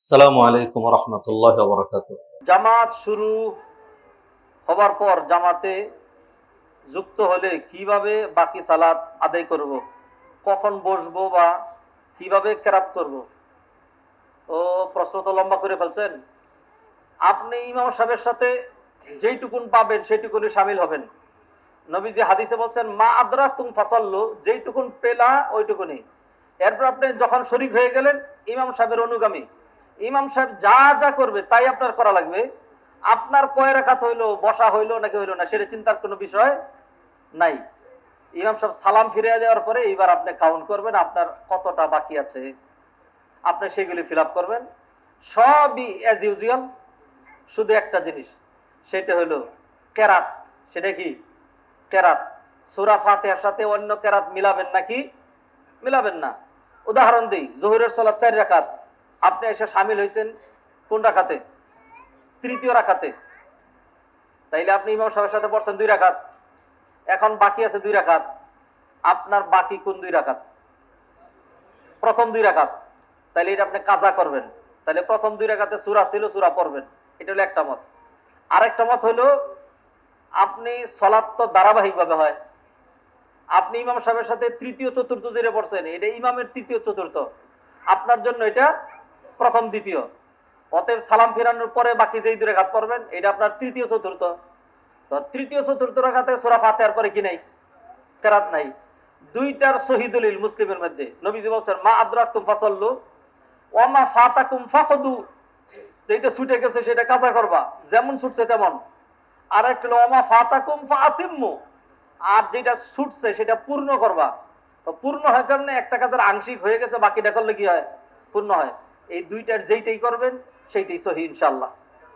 আসসালামু আলাইকুম রহমতুল্লাহ বরকাত। জামাত শুরু হবার পর জামাতে যুক্ত হলে কিভাবে বাকি সালাত আদায় করব, কখন বসবো বা কিভাবে কেরাত করব? ও প্রশ্ন তো লম্বা করে ফেলছেন। আপনি ইমাম সাহেবের সাথে যেইটুকুন পাবেন সেইটুকুনি সামিল হবেন। নবীজি হাদিসে বলছেন, মা আদরা তুম ফাসাল্লু, যেইটুকুন পেলা ওইটুকুনি। এরপর আপনি যখন শরীক হয়ে গেলেন ইমাম সাহেবের অনুগামী, ইমাম সাহেব যা যা করবে তাই আপনার করা লাগবে। আপনার কয় রাকাত হইলো, বসা হইলো নাকি হইলো না, সেটা চিন্তার কোনো বিষয় নাই। ইমাম সাহেব সালাম ফিরিয়ে দেওয়ার পরে এইবার আপনি কাউন্ট করবেন আপনার কতটা বাকি আছে, আপনি সেগুলি ফিল আপ করবেন। সবই অ্যাজ ইউজুয়াল, শুধু একটা জিনিস, সেটা হলো কেরাত। সেটা কি? কেরাত। সূরা ফাতিহার সাথে অন্য কেরাত মিলাবেন নাকি মিলাবেন না? উদাহরণ দিই, জোহরের সালাত 4 রাকাত, আপনি এসে শামিল হয়েছেন কোন রাকাতে? তৃতীয় রাকাতে। তাইলে আপনি ইমাম সাহেবের সাথে পড়ছেন 2 রাকাত, এখন বাকি আছে 2 রাকাত। আপনার বাকি কোন 2 রাকাত? প্রথম 2 রাকাত। তাইলে এটা আপনি কাজা করবেন। তাহলে প্রথম 2 রাকাতে সূরা ছিল, সূরা পড়বেন। এটা হলো একটা মত। আরেকটা মত হলো, আপনি সালাত তো ধারাবাহিকভাবে হয়, আপনি ইমাম সাহেবের সাথে তৃতীয় চতুর্থ জেরে পড়ছেন, এটা ইমামের তৃতীয় চতুর্থ, আপনার জন্য এটা প্রথম দ্বিতীয়। অতএব সালাম ফিরানোর পরে বাকি যেই 2 রাকাত পড়বেন এটা আপনার তৃতীয় চতুর্থ। তো তৃতীয় চতুর্থ রাকাতে সূরা ফাতিহার পরে কি নাই? কেরাত নাই। দুইটার সহিহ দলিল মুসলিমের মধ্যে। নবীজি বলছেন, মা আদরাকতুম ফাসাল্লু ওয়া মা ফাতাকুম ফাকদু, যেটা ছুটে গেছে সেটা কাজা করবা, যেমন ছুটছে তেমন। আর একটা হলো ওয়া মা ফাতাকুম ফাআতিম্মু, আর যেটা ছুটছে সেটা পূর্ণ করবা। তো পূর্ণ হয় কারণে একটা কাজের আংশিক হয়ে গেছে, বাকিটা করলে কি হয়? পূর্ণ হয়। এই দুইটার যেইটাই করবেন সেইটাই সহিহ ইনশাআল্লাহ।